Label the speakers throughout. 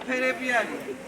Speaker 1: აფერები არის.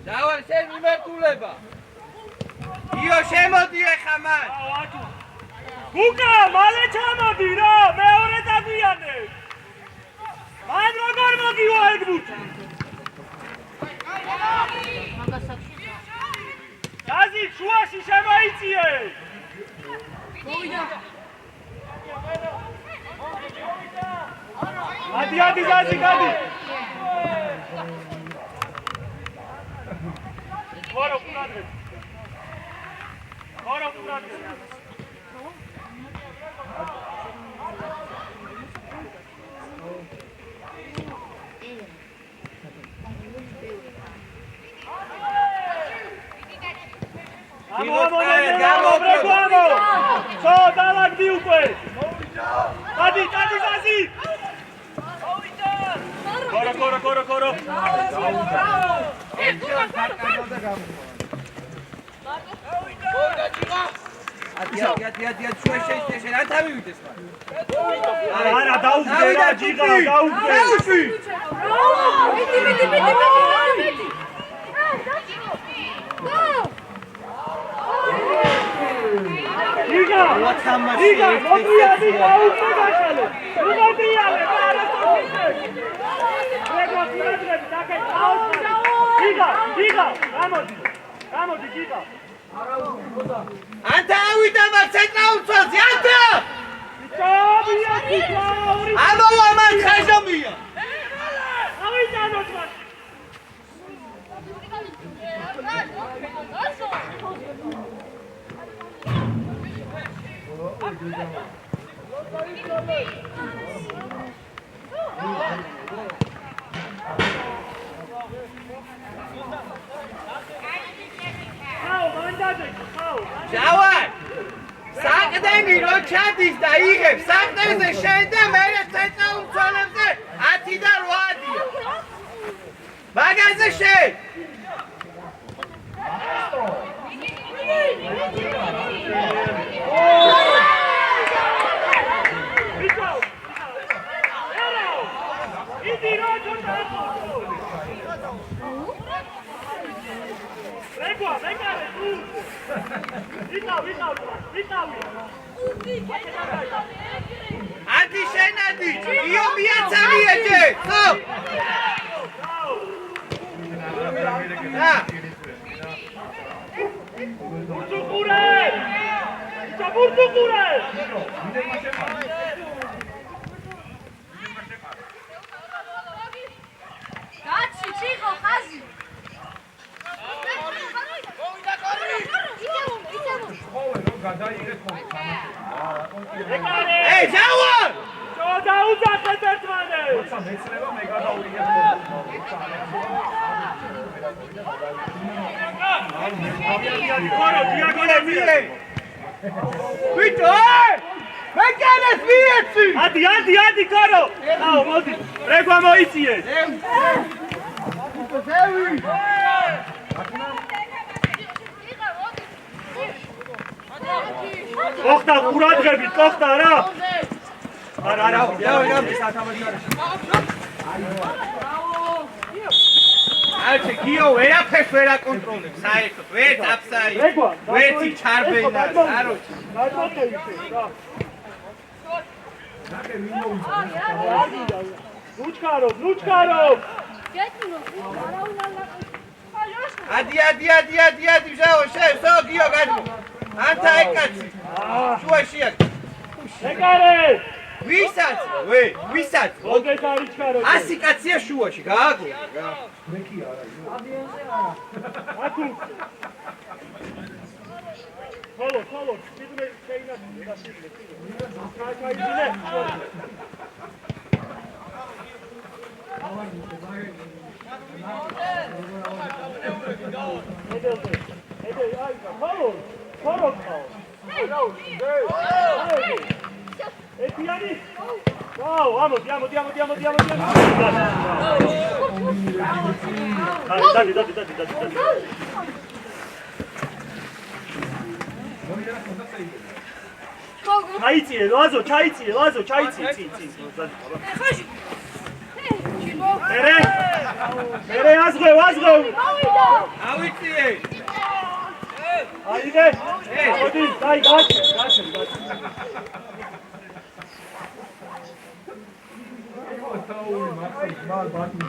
Speaker 1: დავარ შენ მიმართულება იო შემოდი ახლა მან
Speaker 2: გუკა მალე ჩამოდი რა მეორე დაგვიანე მან როგორ მოგივა ეგ ბუთი გაზი შუაში შემოიწიე ადი გაზი გადი ხორო ყურადღებ Čo, dávak di úplne! Tady, Zazi! Koro!
Speaker 1: Adi, čo ešte, na tam uvideš ma.
Speaker 2: Ara, daugde, Giga, daugde!
Speaker 1: Dauši!
Speaker 3: Vidi!
Speaker 2: Giga, modrijadi, daugde dašale! Ugodrijale, para stopite! Prego, kuradrebi, takaj, Giga, ramodi, Giga!
Speaker 1: Anta avida ma centraul sozi, Anta! Amova man khajamia.
Speaker 2: Avida notman.
Speaker 1: Jawad! Sakdeni ro chatis da igeb, sakdenize shen da mere centraul solemze 10 da 8-ia. Magaze shen. Anti shenadi, io miazzamiete, no!
Speaker 3: Gaci, cicho, hazi!
Speaker 1: Hey, Jawad!
Speaker 2: Čo daudzate ერთმანე?
Speaker 4: როცა მეცლება მე გადავიღებ
Speaker 2: ხორო დიაგონალია.
Speaker 1: Vito! მეკანეს მიეცი!
Speaker 2: ადი, ხორო! აუ, მოდი. რეგვა მოიწიე. ოხტა ყურადღებით, ოხტა რა. არა,
Speaker 1: აჩე გიო ვერაფერს ვერ აკონტროლებს, საერთოდ ვერ აფსაი. ვერცი ჩარბენას, აროჩი.
Speaker 2: ლუჩკარო.
Speaker 1: ადი, ვჟავო, შევსო, გიო გადმო. ანთა ეკაცი. შუაშია.
Speaker 2: ეკარე!
Speaker 1: ვისაც?
Speaker 2: მოგეს არიჩქარო.
Speaker 1: 100 კაცია შუაში, გააგო.
Speaker 4: მექი არა.
Speaker 2: აკუ. ხოლო, სიდმე შეინას დასიძლე. კაიძილე. Wow, vamos, andiamo. ჩაიწიე, ლაზო, ჩაიწიე. მერე აზღვევ.
Speaker 1: ავიწიე.
Speaker 2: აიდე. მოდი, დაი, გაჩენ.
Speaker 4: თაური მახსოვს მალ ბატონი.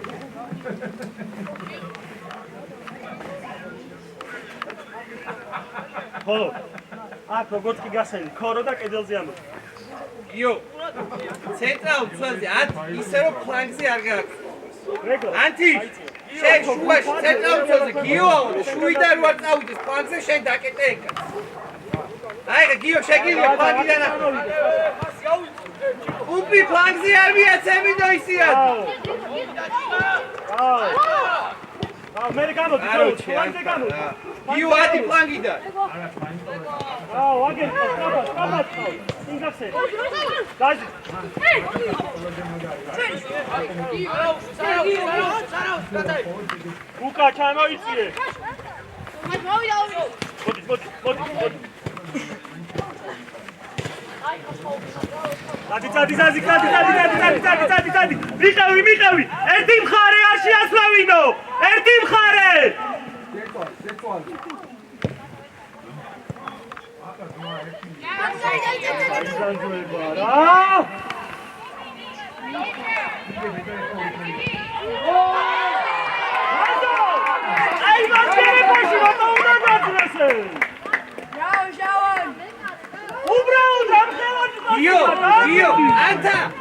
Speaker 2: ხო. აქ როგორც კი გასელი, ქორო და კედელზე ამო.
Speaker 1: იო. ცენტრალურ ცვალზე ისე რომ ფლანგზე არ გააქვს. ანთი. შენ შუაში ცენტრალურ ცვალზე გიოაო და შუიდან რო არ წავიდეს ფლანგზე შენ დაკეტე ეკა. აი გიო შეგიძლია ფლანგიდან უპი ფლანგზე არ მიაცემი და ისია.
Speaker 2: მე გამოდი, ფლანგზე გამოდი.
Speaker 1: გიო ადი ფლანგიდან.
Speaker 2: აგერ სტრაბად. ინგახსე. გაჟი. უკა ჩამოიწიე. მოდი. დადი. მიყევი. ერთი მხარე არ შეასვლავინო. ერთი მხარე.
Speaker 1: Io, Anta!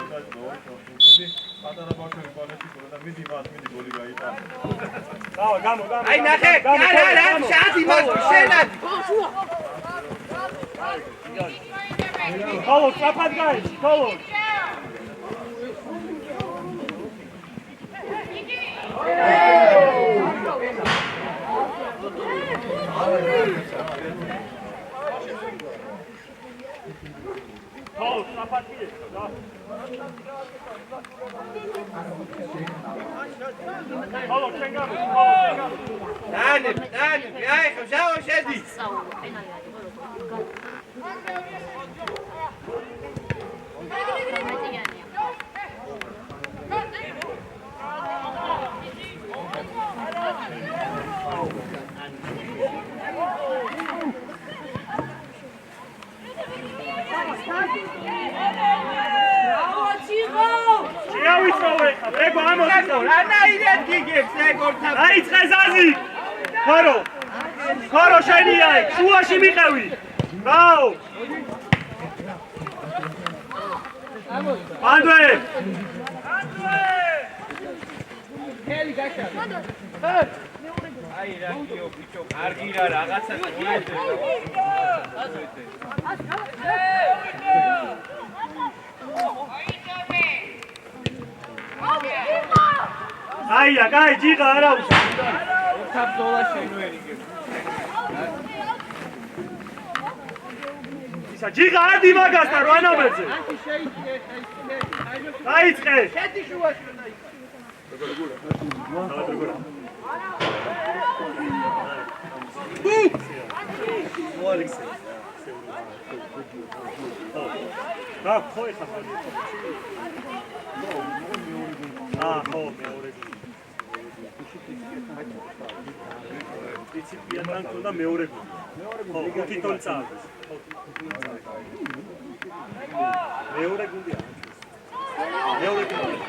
Speaker 1: Ai, nahe, shadi mas, shenad.
Speaker 2: Kolo, sapat guys, kolo. Kolo, sapat guys. Kolo, çengam.
Speaker 1: Dane, ay, xamşao shadi.
Speaker 2: აიწყე ზაზი! ქორო შენია, შუაში მიყევი! რაო! ანდრე!
Speaker 1: აი რა გიო ბიჭო, კარგი რა რაღაცა გულეძე.
Speaker 2: აია, კაი, ჯიღა არა უშა.
Speaker 1: ოქაბ ზოლა შენვერიგე.
Speaker 2: ისა ჯიღა ადი მაგასთან რანაბეძე. აიწყე.
Speaker 1: შედი შუაში უნდა იყოს.
Speaker 2: რა ხო ეხა ხო მეორე პრინციპიდან თუნდა მეორე ხო ხუთი ტონი წააგეს მეორე გუნდია მეორე გუნდია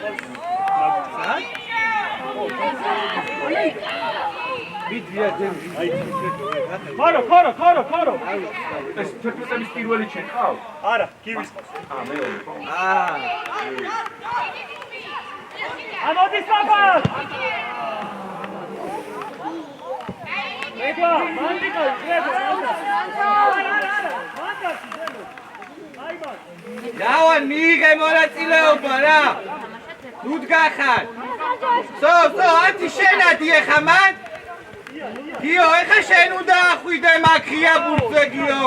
Speaker 2: ქორო
Speaker 4: ეს 11-ის პირველი ჩეკავ?
Speaker 2: არა, კივის ხავს.
Speaker 4: მეორე.
Speaker 2: ამოდი საფად! ეგა, მანდიკა,
Speaker 1: დავა მიიღე მონაწილეობა რა. დუდგახარ. ათი შენადი ეხა მან. გიო, ეხა შენ უნდა ახვიდე მაქია ბურთზე გიო.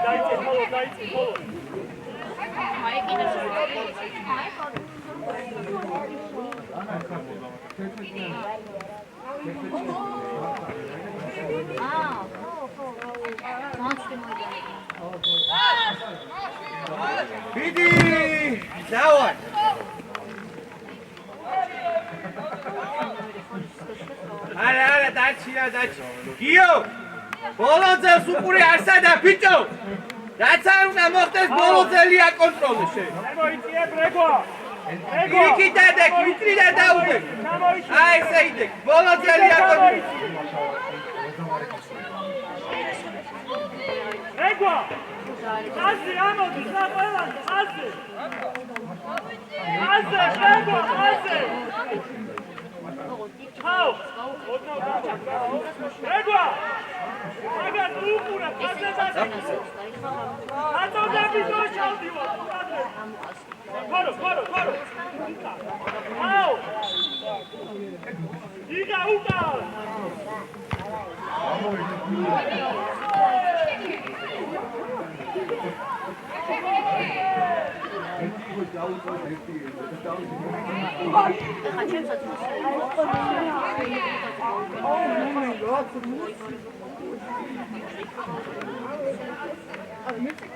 Speaker 2: დაიწე, ხოლო, დაიწე, ხოლო.
Speaker 3: აი კიდე
Speaker 1: ბიდი დავარ არა დაჩი გიო ბოლოძეს უყური არსადა ბიჭო რაც არ უნდა მოხდეს ბოლოძელი აკონტროლე შენ
Speaker 2: მოიწიე ბრეგო
Speaker 1: იქი დადე ვიტრი და დაუდე აი ესე იდე ბოლოძელი აკონტროლე
Speaker 2: ბრეგო აზი ამოდი რა ყველა აზი ბრეგო აზი ხაო ოდნავ ბრეგო აგარ უყურა ფასეზე აწოდები თუ ჩავდივარ ხარო ხაო იგა უკა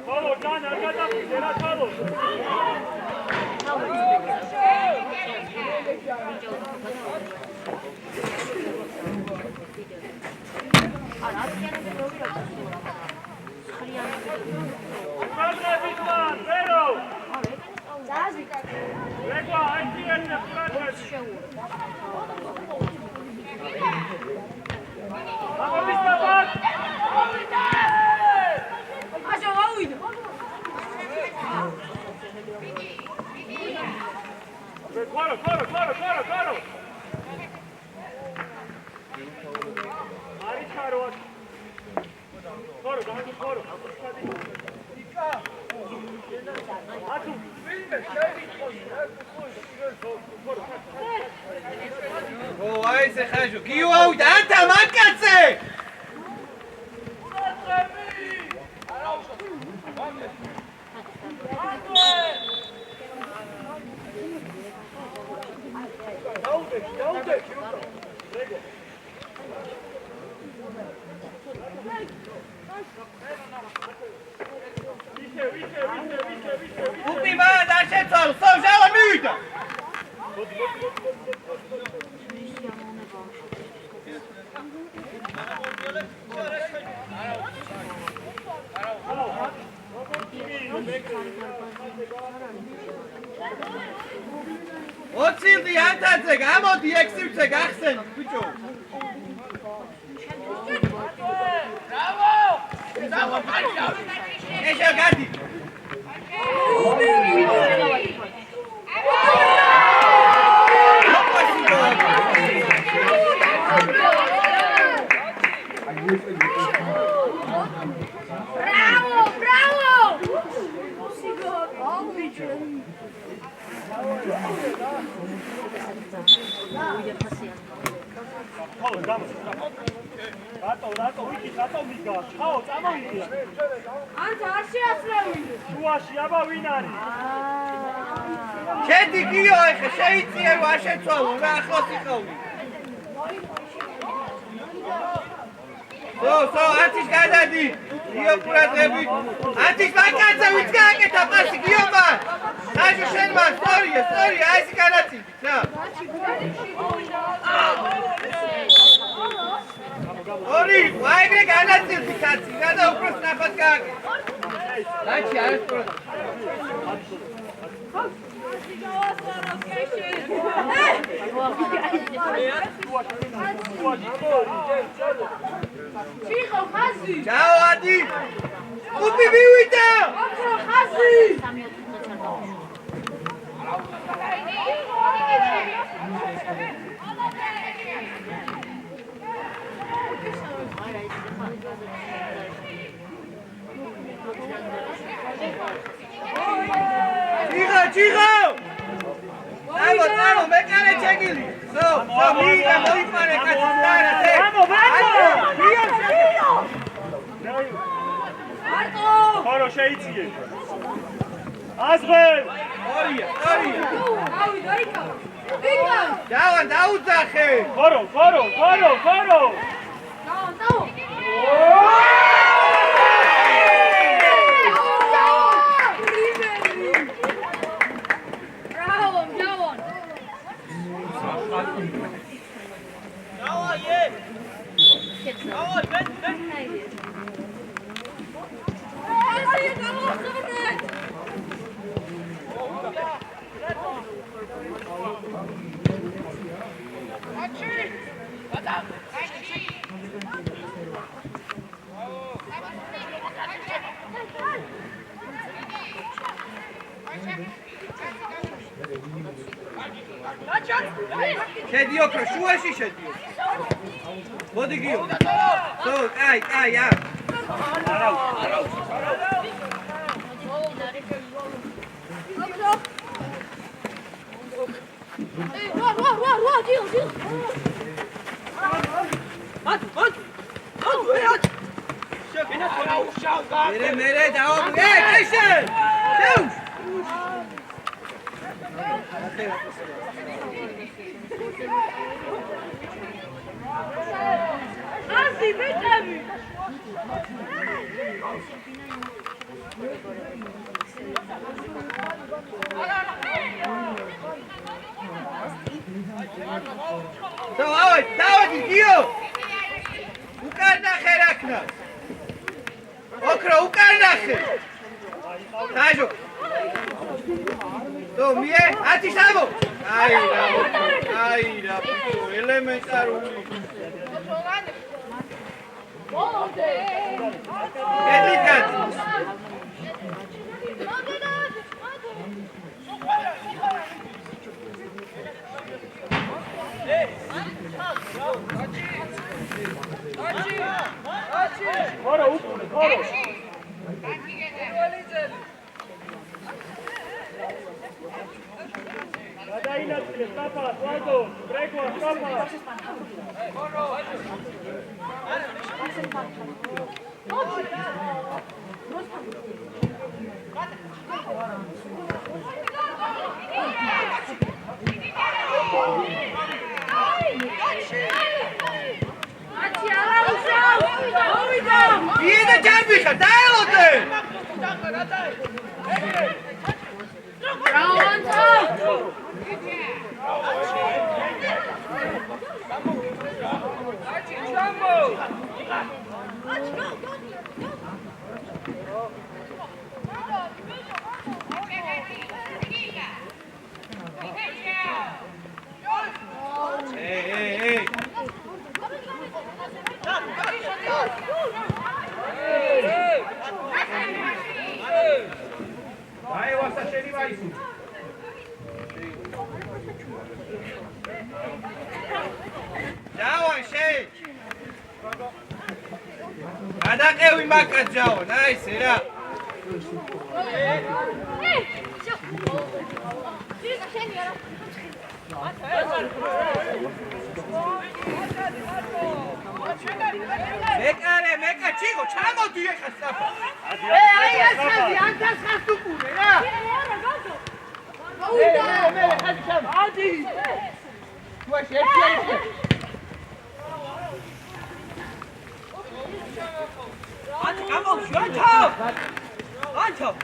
Speaker 2: ხოლო ჯან არ გადაფიდე რა ხოლო Claro.
Speaker 1: ო აი ესე ხაჟო გიო ავიდა ანთა მანკაცე Upi va da šecol, so žala műda. Ocildi antadze, gamodi eksivce gahsen, bičo. Bravo! Eșo gati.
Speaker 2: რატო ვიკი რატო მიგა? ხაო, წამოვიდე.
Speaker 3: ანთა არ შეაცვლევინე.
Speaker 2: შუაში აბა ვინ არის?
Speaker 1: შედი გიო ეხა შეიწიე ვაშეცვალო რა ახლოს იყავი. სო, ანთის გადადი. გიო ყურადღები. ანთის ვაკაცე ვიც გააკეთა პასი გიომა. ხაჟო შენ მან სწორია, აი ეს განაწილდი. რა. ორი, ვაიგრე განაწილდი კაცი, რა და უფრო სწრაფად გააკეთე. დაჩი არის პროტ.
Speaker 3: Чихო ხაზი.
Speaker 1: Ciao Adi. Upi vivita.
Speaker 3: ოქრო ხაზი.
Speaker 1: Tira. Vamos, me cane chegili. მიიღე მოიყვანე კაცი დარათე.
Speaker 2: ხარო შეიციე. აზღელ.
Speaker 1: ორია.
Speaker 3: გავიდა იქა. იქა.
Speaker 1: დავან დაუძახე.
Speaker 2: ხარო.
Speaker 3: დაო.
Speaker 1: შედიო ქრო შუაში შედიო. მოდი გიო. კაი, ა. მერე დაო. ეშე.
Speaker 3: აზი ბიჭები.
Speaker 1: დავადი გიო. უკან ნახე რაკნა. ოქრო უკან ნახე. დაჟო. მie ათი სამო. აი რა ელემენტარული. გადაყევი მაკაც ჯაო, ნაისე რა. მეკა ჩიგო, ჩამოდი ეხა საფა. აი ასეთი ანთას ხას უკურე რა. მე ხას ჩამ. ადი. თუ შეჭერე. Anto!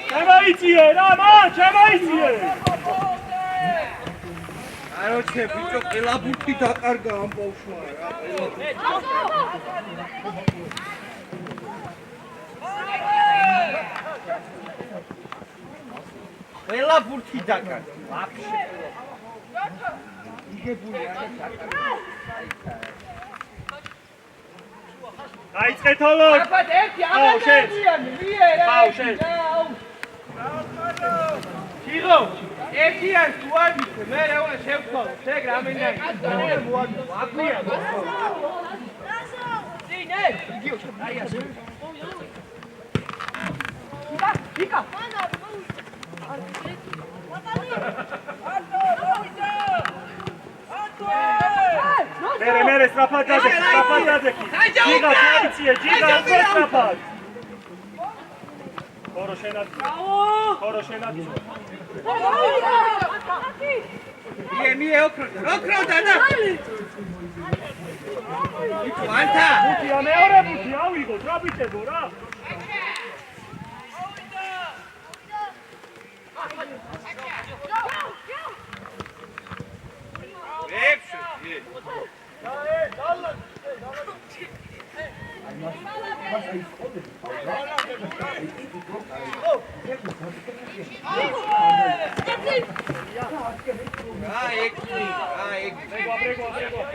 Speaker 2: Çemaiție, Rama, çemaiție!
Speaker 1: Aroce, bicho, ela burti dakарგა ამ ბავშვმა რა, ela burti dakარგა. Вообще. იგებული არის dakარგა.
Speaker 2: Დაიწყე თოლო.
Speaker 1: აბა ერთი აღარ მიერე.
Speaker 2: ბავშვი.
Speaker 1: ჩიღო. ერთი არ თუ არ ვიცი, მე რა უნდა შევქო. შეგ რამენია. მოაწყო. აკვია. ძინე. იგივე აი ასე. იკა.
Speaker 2: მერე სწრაფად დადექი. ჯიგა გაიწიე, ჯიგა უფრო სწრაფად. ხორო შენად.
Speaker 1: მie ოქრო დანა. ანთა.
Speaker 2: ბუთია მეორე ბუთი ავიღო, დრაბიტებო რა.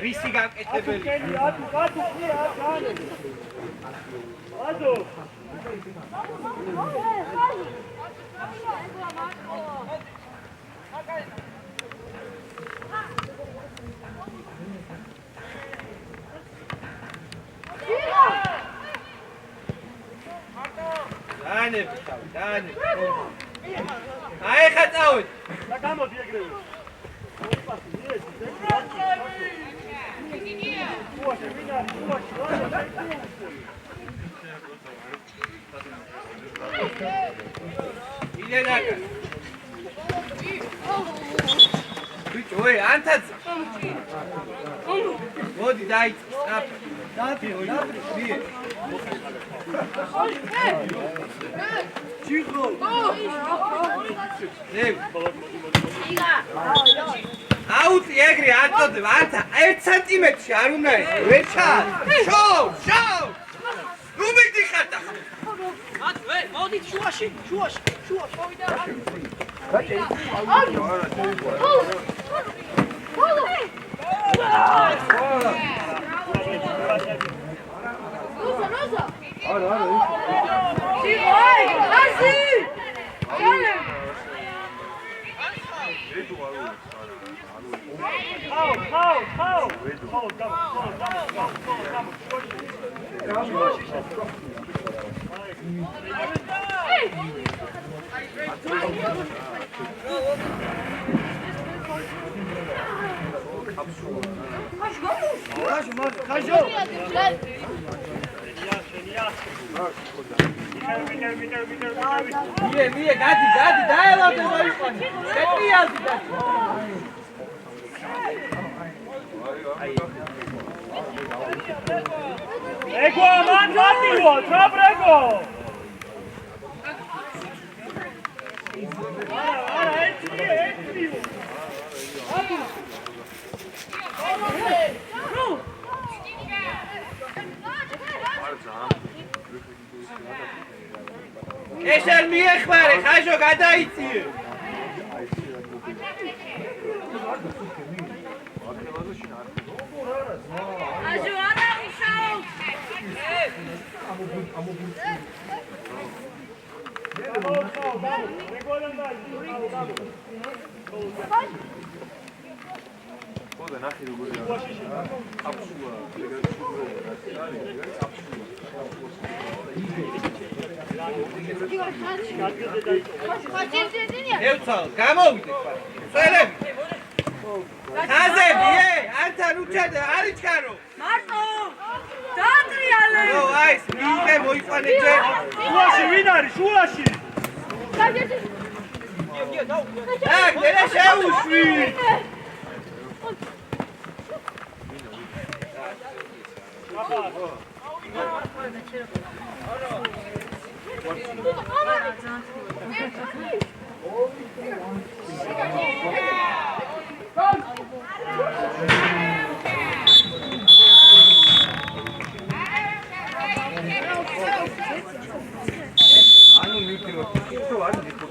Speaker 1: რისი გაკეთებელი. დანე. აი ხა წავით.
Speaker 2: და გამოდი ეგრევე.
Speaker 1: ილენაკა. ბიჭო, ანთაც. მოდი დაიწყო. დაფი. ჩიხო. აუტი ეგრე არ წოდებ, ანთა 1 სანტიმეტრში არ უნდა იყოს. ვერ ჩაალ. შოუ. ნუ მიდიხარ და.
Speaker 5: მოდი შუაში. მოვიდა.
Speaker 1: მie გადი დაელოდე მოიყვანე. შეტიალდი გადი.
Speaker 2: ეგო მან გატილო, თაბრეგო. არა, ერთი.
Speaker 1: ეშერ მიეხმარე, ხაჟო გადაიწიე.
Speaker 3: აჟო არა ვიშაო.
Speaker 4: ხოდა ნახე როგორია. აბსურდა.
Speaker 1: ევცალ, გამოვიდე ხარ. წელები. ხაზები, ანთან უჩადე, არ იჩქარო.
Speaker 3: მარტო. დაატრიალე.
Speaker 1: ნო, აი, მიიღე მოიყვანე ჯერ.
Speaker 2: შუაში ვინ არის? შუაში.
Speaker 1: აქ, დედა შეუშვი. ანუ მივდივარ. თუ არ მივდივარ.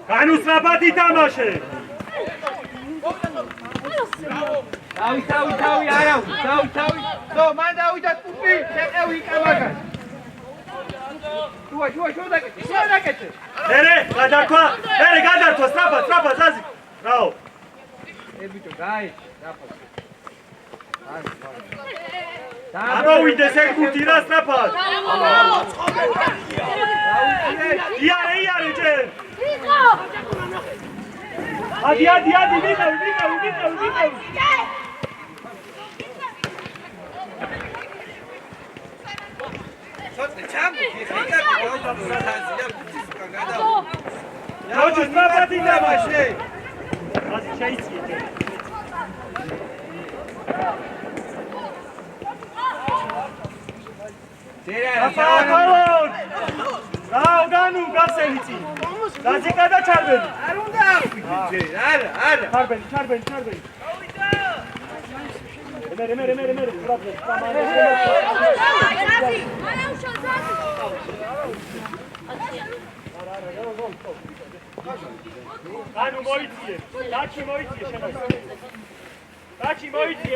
Speaker 2: განუსწრაფად ითამაშე.
Speaker 1: თავი, არა, თავი. დო, მან დავიდა ტუპი, შეყევი კამაგან. შუა დაკეთე.
Speaker 2: მერე გადართვა, სწრაფად, ზაზი. ბრავო.
Speaker 1: ბიჭო, გაიჩ, დაფა.
Speaker 2: ამოვიდეს ეგ გუთი რა სწრაფად. იარე ჯერ. ადი, ვიყავი.
Speaker 1: სოწე ჩამოდი, ხეთა გავდაბურათაზია გუთის უკან გადავა.
Speaker 2: ჯოჯი სწრაფად იდაბაშე. ასე შეიწია ჯერ. აფალონ! გაოგანუ გასენიცი. დაძიკა და ჩარბენი.
Speaker 1: არ უნდა ახვიდე ჯერ, არა.
Speaker 2: ჩარბენი. მე. ანუ მოიწიე. დაჩი მოიწიე შენას. დაჩი მოიწიე.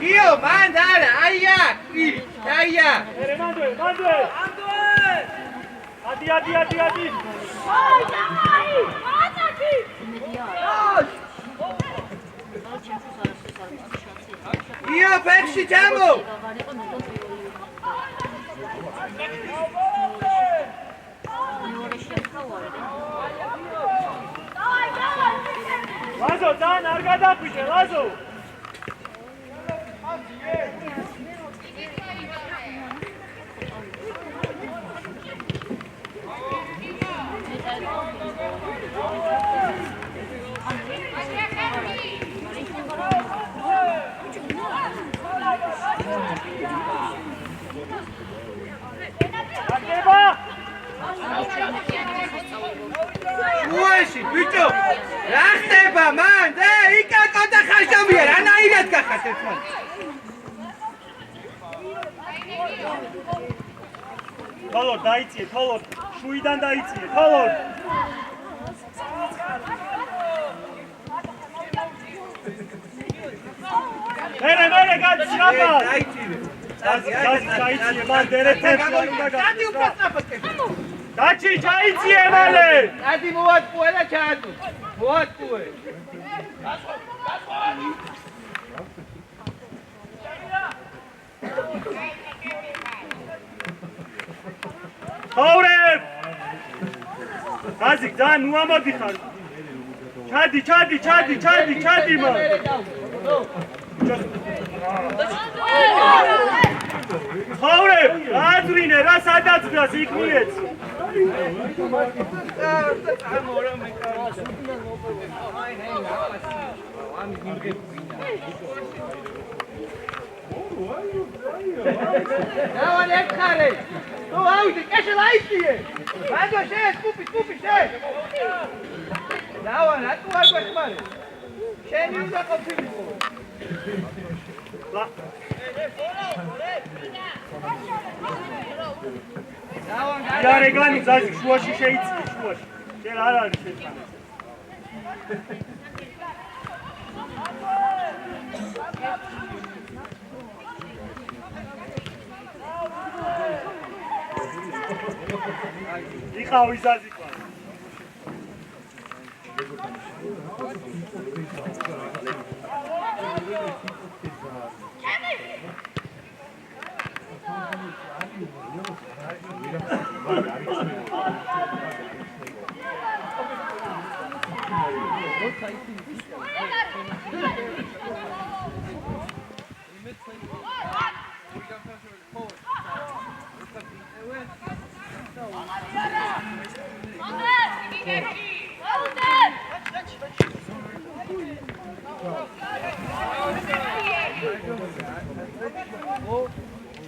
Speaker 1: გიო, მანდ არა, აია.
Speaker 2: მანდვე. ადი.
Speaker 1: გიო, ფეხში ჩამო.
Speaker 2: ლაზო, ძალიან არ გადახვიდე, ლაზო.
Speaker 1: უეში, ბიჭო, რა ხდება მან? იკაკო და ხაშამია, რანაირად გახართ ერთმანეთს?
Speaker 2: თოლორ დაიწიე, შუიდან დაიწიე, თოლორ. მერე გაჩრაფა. დაიწიე, მანდერე თეთრი უნდა
Speaker 1: დადი უფრო სწრაფად კეთე.
Speaker 2: დაჩი ჩაიწიე მალე.
Speaker 1: დადი მოატყუე და ჩაატყუ. მოატყუე.
Speaker 2: ხაურებ. გაზიკ ძალიან უამადი ხარ. ჩადი მან. ხაურებ, აზრინე რა სადაცვას იქნიეც.
Speaker 1: დავან ეხარე. თუ ავიდე, კეშე ლაიწიე. მანდო შენ, კუპი შენ. დავან, რატო არ გვეხმარე? შენი უნდა ყოფილიყო.
Speaker 2: იარე განი ზაზი შუაში შეიწიე, შუაში. შენ არ არის შეწყանը. იყავი ზაზი ყვა.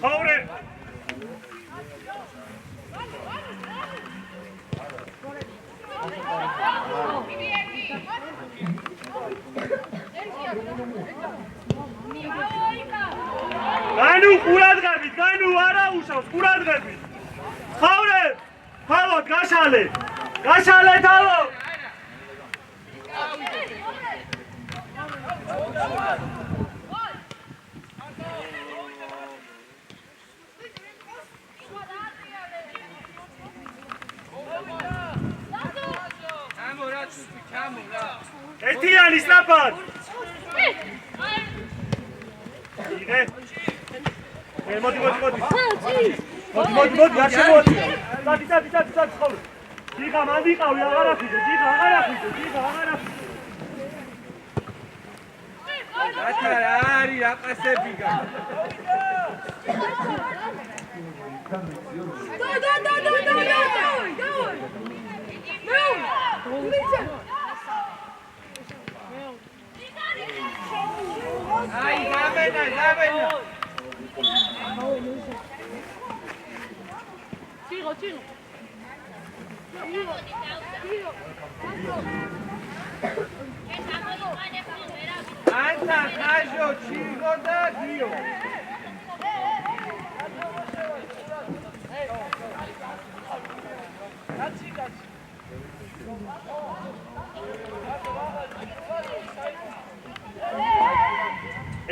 Speaker 2: ხაურე განუ ყურადღებით, განუ არა უშავს, ყურადღებით. ხავრე, თალოთ გაშალე. გაშალე თალოთ. ერთიანი სწრაფად. იღე. მოდი. არ შემოდი. დადი, ხოლმე. დიღა მან ვიყავი, აღარ აფიდე.
Speaker 1: ათარ არის რაყასები გა. აი, გამენა.
Speaker 3: Tiro.
Speaker 1: ანტა, ხაჟო, ჩიგო და გიო.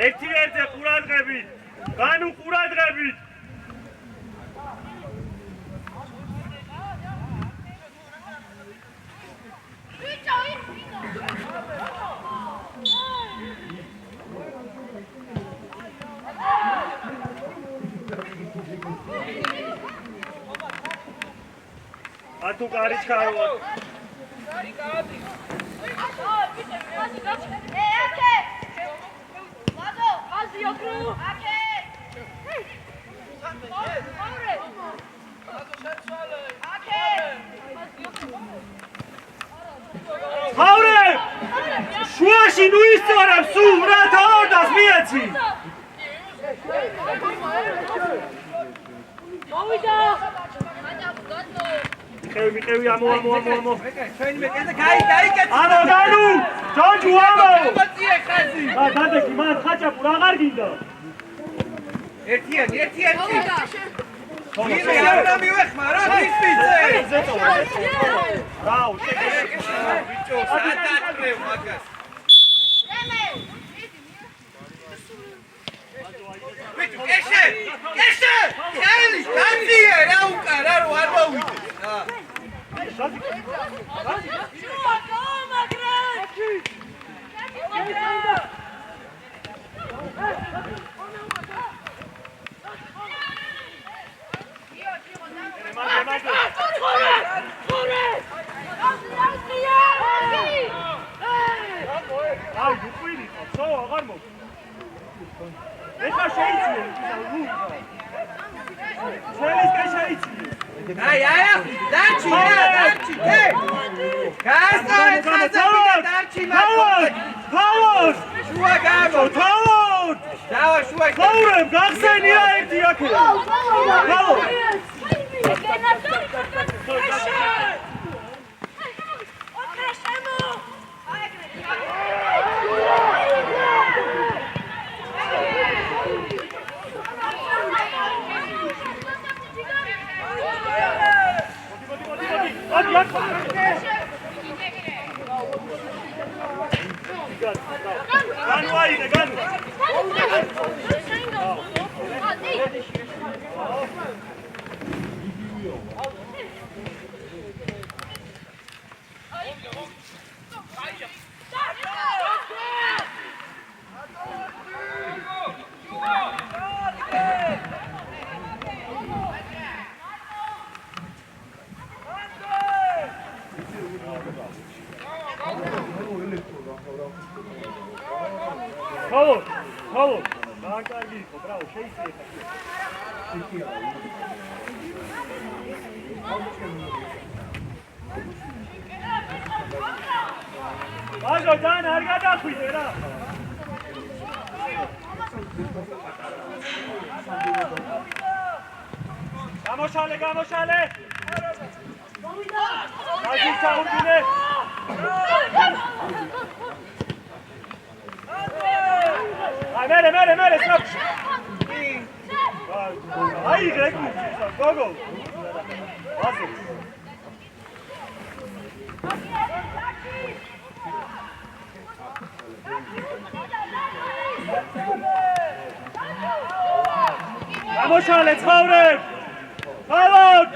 Speaker 2: ერთ-ერთზე ყურადღებით. განუ ყურადღებით. ათუ კარიჩქარო. ხავრე! შუაში ნუ ისწორებ სულ რა თავდას მიეცი.
Speaker 3: მოვიდა.
Speaker 2: მიყევი ამო.
Speaker 1: ჩვენი მეკეზე გაიგეთ.
Speaker 2: ამო განუ! ჯოჯუ ამო!
Speaker 1: მოწიე ხაზი.
Speaker 2: დადექი მან ხაჭაპუ აღარ გინდა.
Speaker 1: ერთიანი.
Speaker 3: მოვიდა.
Speaker 1: მე არ მივეხმარა ის ვიცე.
Speaker 2: რაუ,
Speaker 1: ბიჭო, სადაწყრევ მაგას. ბიჭო, კეშე! ხელი, გაწიე რა უკარა რო არ მოვიდე.
Speaker 2: აი, უყვირი ხო, სო აღარ მო. ეხა შეიძლება შელის შეიცი.
Speaker 1: აი, დარჩი. გასწავლე ხაზები და დარჩი მაგ.
Speaker 2: თავოს!
Speaker 1: შუა გამო.
Speaker 2: თავოს!
Speaker 1: დავა შუა.
Speaker 2: ხავრემ გახსენია ერთი აქე. თავოს! Ganu aide, ganu. Bravo. Dankargiko, bravo, შეიძლება. Აზო ძალიან არ გადახვიდე რა. გამოშალე. გაგი ჩაუდინე. მერე სტროფ. აი რეკუ გოგო. აზო. გამოშალე ცხოვრე. ხალოდ.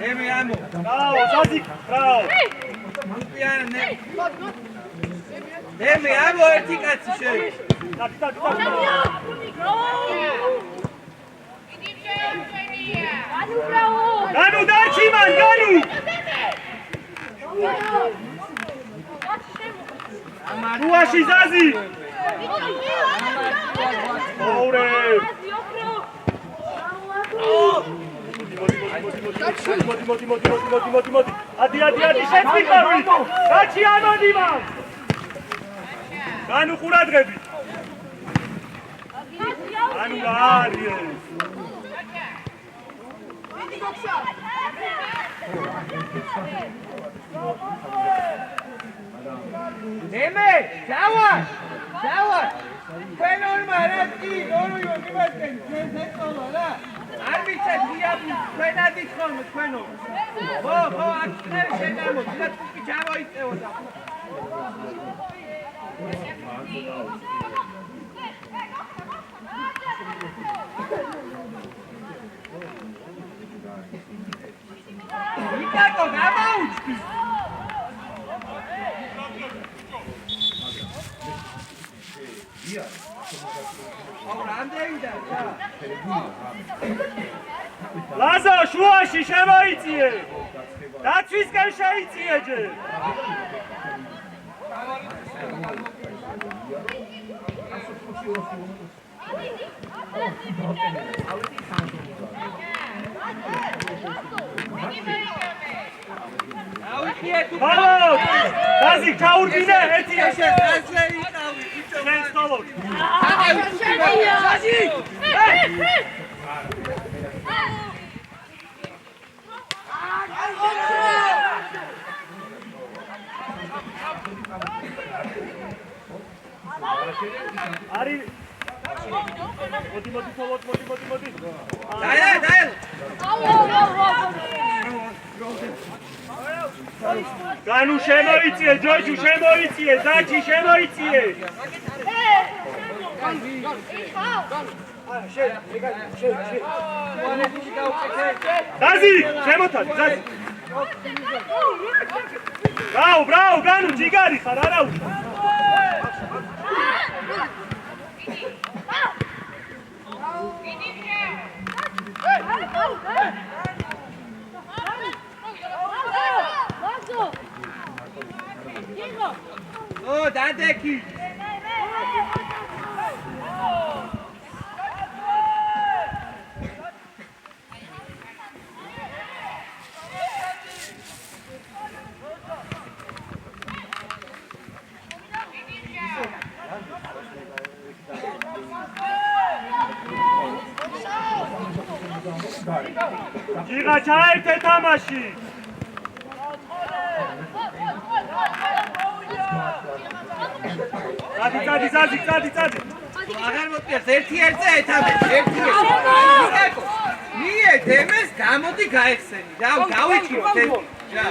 Speaker 1: ემი ამო.
Speaker 2: რაო, ზაზიკ, რაო.
Speaker 1: მანპიანე. დემე ამო ერთი კაცი შე
Speaker 2: განუ დარჩი მან განუ შუაში ზაზი ოურე მოდი ადი შეწვიკავი გაჩი ამოდი მან განუ ყურადღები ანუ რა არის
Speaker 1: დემე ჩავა თქვენ ორმა რა კი ორი მიბასკენ ჩვენ ზეწოლა რა არ ვიცით დიაბლი თქვენადი ხოლმე თქვენო ხო აქ ხარ შეგამოდი და თუკი ჩამოიწევოდა იკაკო გამაუჩი
Speaker 2: ლაზო შუაში შემოიწიე დაცვისკენ შეიწიე ჯერ ბალო დაზი ჩაურდინე ერთი
Speaker 1: შეძლე იყავი
Speaker 2: შენ სწავლობ
Speaker 1: დაზი
Speaker 2: არი მოდი
Speaker 1: დაი
Speaker 2: განუ შემოიწიე ჯოჯუ შემოიწიე ზაჩი შემოიწიე დაზი შემოთად ზაჩი ბრავ განუ ჯიგარი ხარ არა უშ
Speaker 1: ო დადეკი
Speaker 2: ჯიღა ჩაერთე თამაში წადი
Speaker 1: აღარ მოტყერს ერთ-ერთზე ეთამეთ მიე დემეს გამოდი გაეხსენი და გავიჭიროთ რა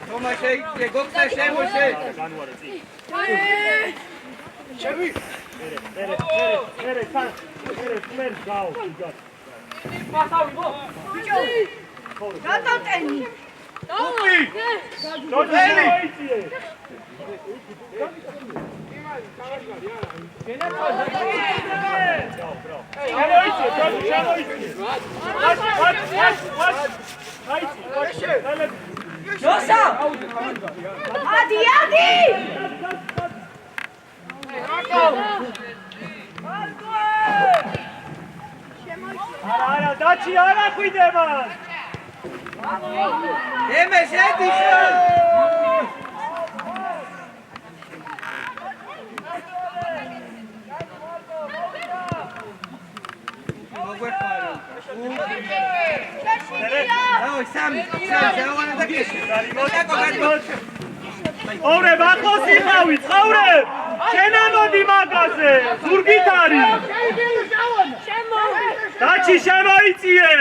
Speaker 1: თომა შეიძლება გოქსა შემოშე
Speaker 2: შევი ერე ფმერ გაო
Speaker 5: მასავი გო ბიჭო გადავტენი
Speaker 2: უპი ჯოჯი არა დაჩი არა ხვიდება
Speaker 1: დემე შედიშო
Speaker 2: ოვრე ბახოს იყავი ცხოვრე შენ ამოდი მაგაზე ზურგით არის დაჩი შემოიწიე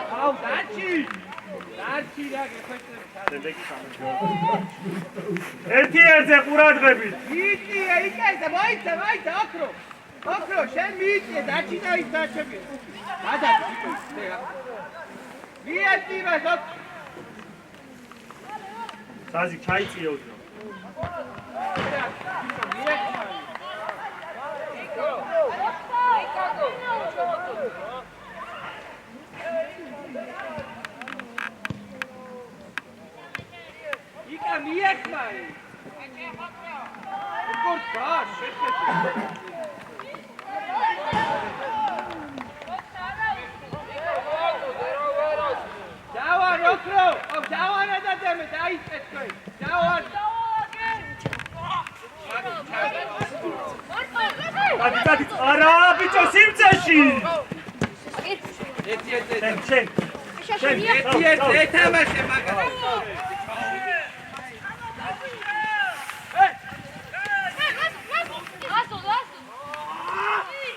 Speaker 2: Come,
Speaker 1: Dachi!
Speaker 2: ერთი ერთზე ყურადღებით.
Speaker 1: მიიწია იქეზე, მოიცა, ოქრო. ოქრო, შენ მიიწია, დაჩინა ის დაჩები. გადადი, მიაწივა, ოქრო.
Speaker 2: საზი ჩაიწიე უდრო.
Speaker 1: იკა მიეხმარი. როგორ გას შეხეთე. დავარ ოქრო, დავარა და დემე დაიწეთ თქვენ. დავარ.
Speaker 2: დადი, არა, ბიჭო, სიმწეში.
Speaker 1: ერთი
Speaker 2: შენ.
Speaker 1: ეთამაშე მაგას.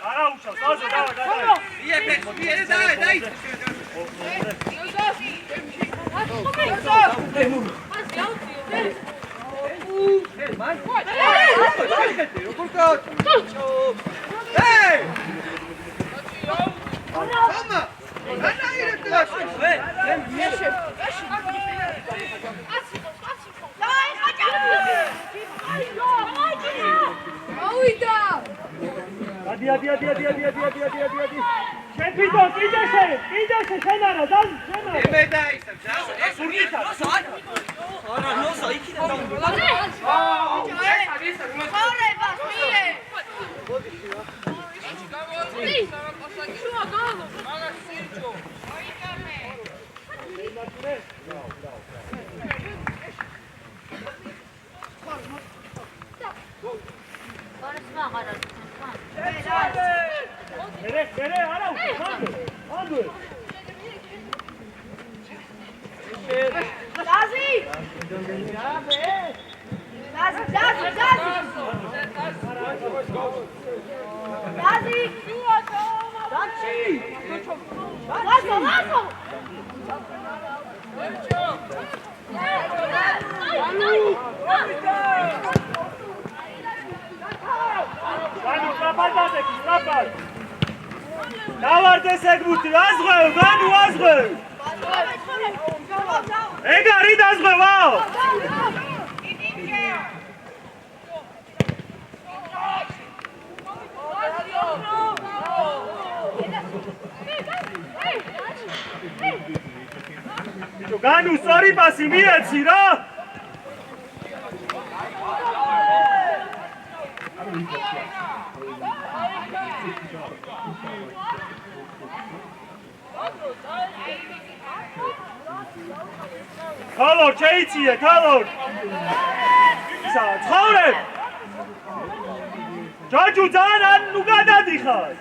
Speaker 2: არა უშავს, აზო, დავა.
Speaker 1: იე, დაიწე.
Speaker 2: ადი. შენ ფიდო, კიდე შენ არა, დაზ, შენ არა.
Speaker 1: მე დაიწე, დავარ. ეს
Speaker 2: სურგითა.
Speaker 1: არა, ნოსა, იქიდან.
Speaker 2: მერე, არა, ანდე.
Speaker 5: Dazi!
Speaker 2: დავარდეს ეგბუთი, აზღვევ, განუ აზღვევ. ეგარი დაზღვევაო. განუ სწორი პასი მიეცი რა. თალორ შეიწიე, თალორ. ისა, ცხოვრებ. ჯაჯუ ძალიან ნუ გადადიხარ.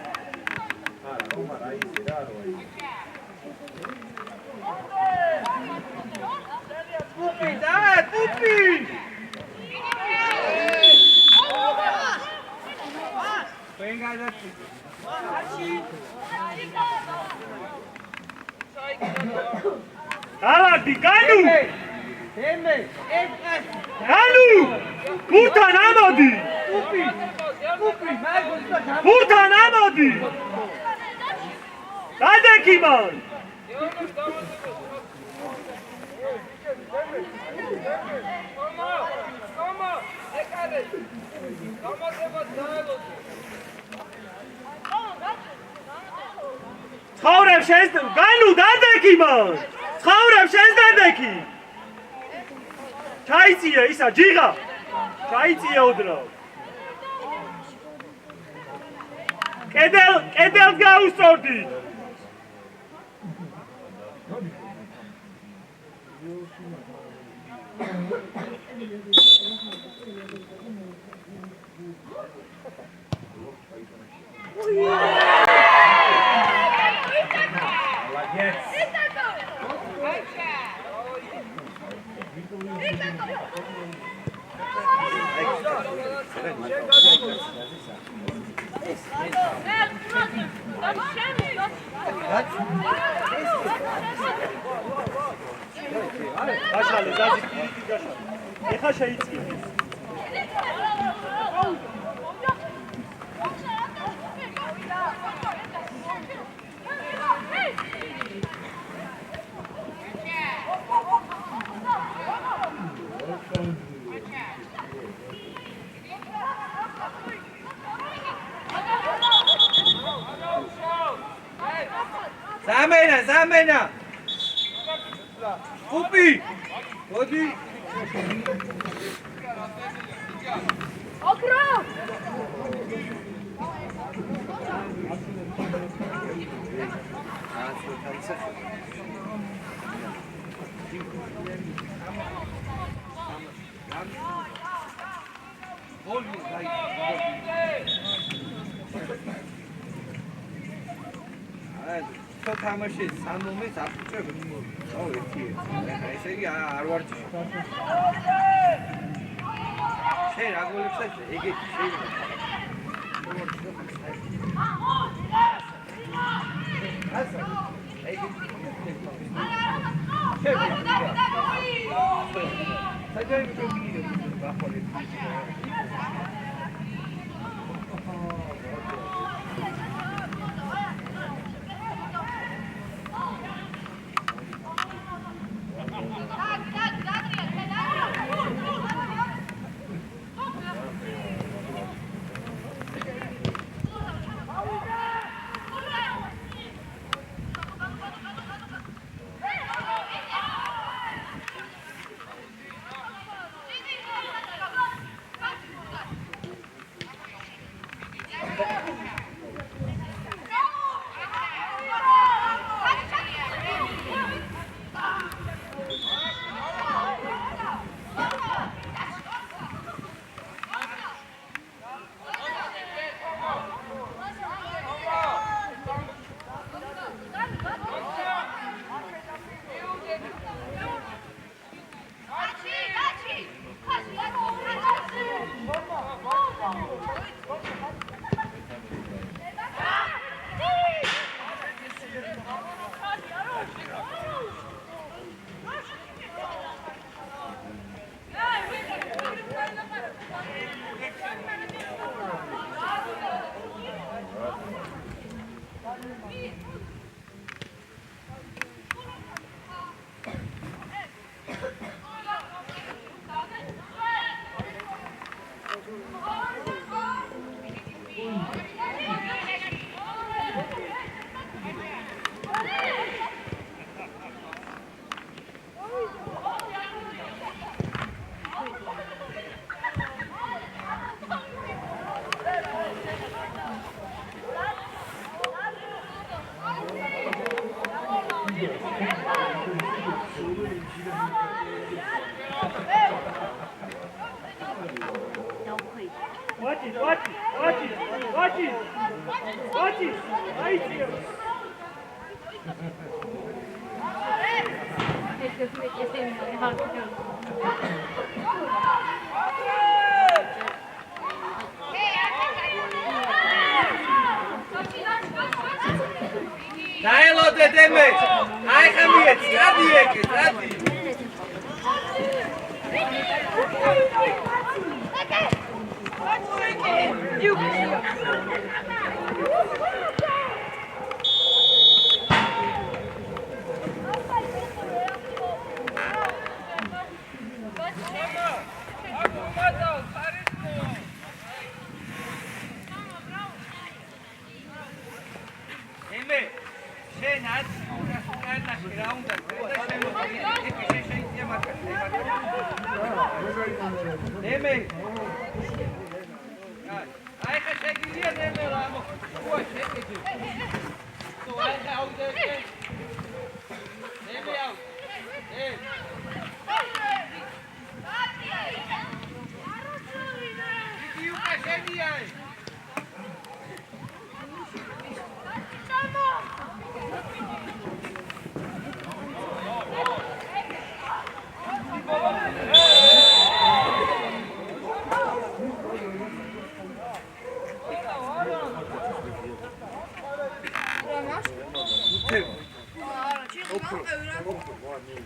Speaker 1: ტუპი და ტუპი. ვენ გადაწი.
Speaker 2: დავარდი, განუ.
Speaker 1: ემე,
Speaker 2: განუ. გურთან ამოდი.
Speaker 1: ტუპი, მაგოცა და
Speaker 2: გურთან ამოდი. გადეკი მან. ცხოვრებ შენს განუ დადეკი მან. ცხოვრებ შენს დადეკი. ჩაიწიე ისა ჯიღა. ჩაიწიე უდრო. კედელს გაუსწორდი. გაშალე ზაზი პირიქით გაშალე ეხა შეიწია
Speaker 1: Zamena! Kupi! Hodi!
Speaker 3: Okro!
Speaker 1: Čo თამაში სამომეს აფუჭებ. ო, ერთი. ესე იგი არ ვარ შენ რა გოლებსაც ეგეთი შეიძლება. Daelode deme! Ai khamiet, radi eke, radi.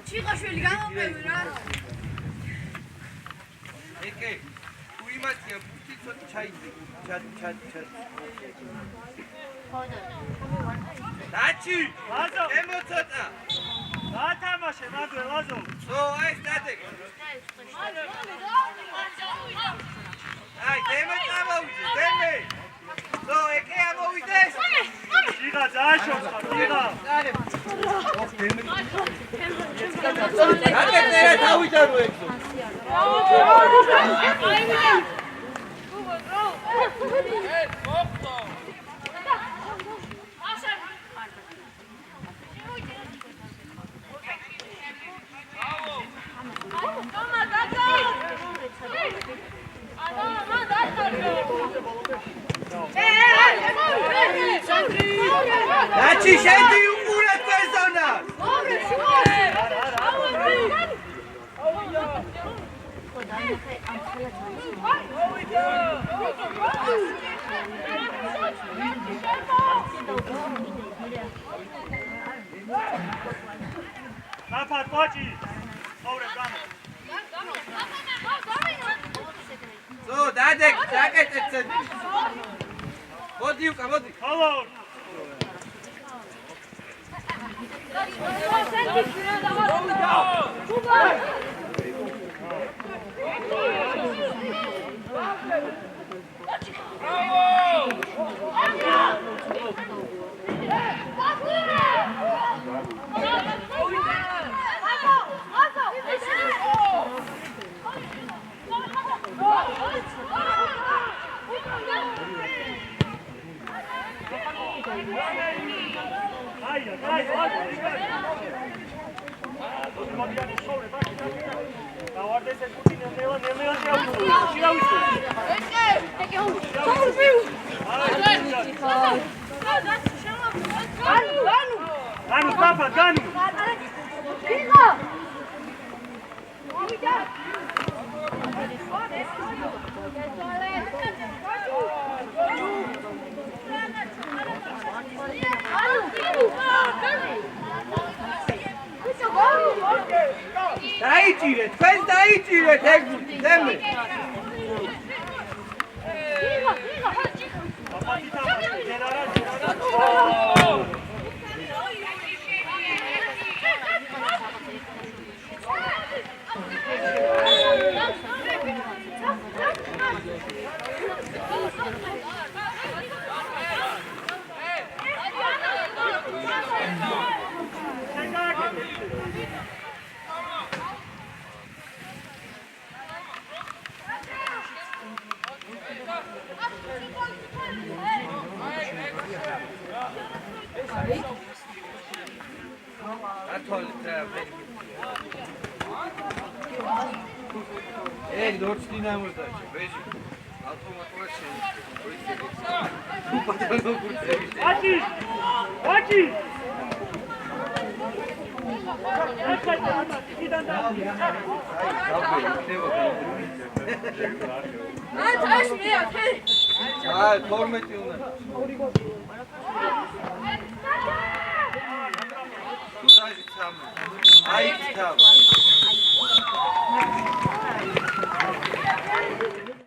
Speaker 3: ჩიხაშვილი გამომევი რა.
Speaker 1: ეკე, უიმაცია ბუთი ცოტა ჩაიძე. ჩად. დაჩი,
Speaker 2: ლაზო,
Speaker 1: ემოცოტა.
Speaker 2: გათამაშე მადლე ლაზო.
Speaker 1: სო, აი სტატეკ. აი, დემე წამოვიდეს, დემე. სო, ეკე ამოვიდეს.
Speaker 2: დიღა დააშოც ხარ, დიღა.
Speaker 1: რაკეტერა თავიდანო ეგზო. დაჩი შედი უყურეთ პერსონას.
Speaker 2: ნაფარ პოჭი. ხოვრე გამო.
Speaker 1: სო, დადეკ, დაკეთეთ. მოდი უკა, მოდი.
Speaker 2: ხოლო
Speaker 1: დაიჭირეთ, თქვენ დაიჭირეთ ეგ დემე. Ey, dört dinamur da. Beş. Automatlar şey.
Speaker 2: Ati! Ati!
Speaker 1: Ha, torment yoluna. Ay, tamam.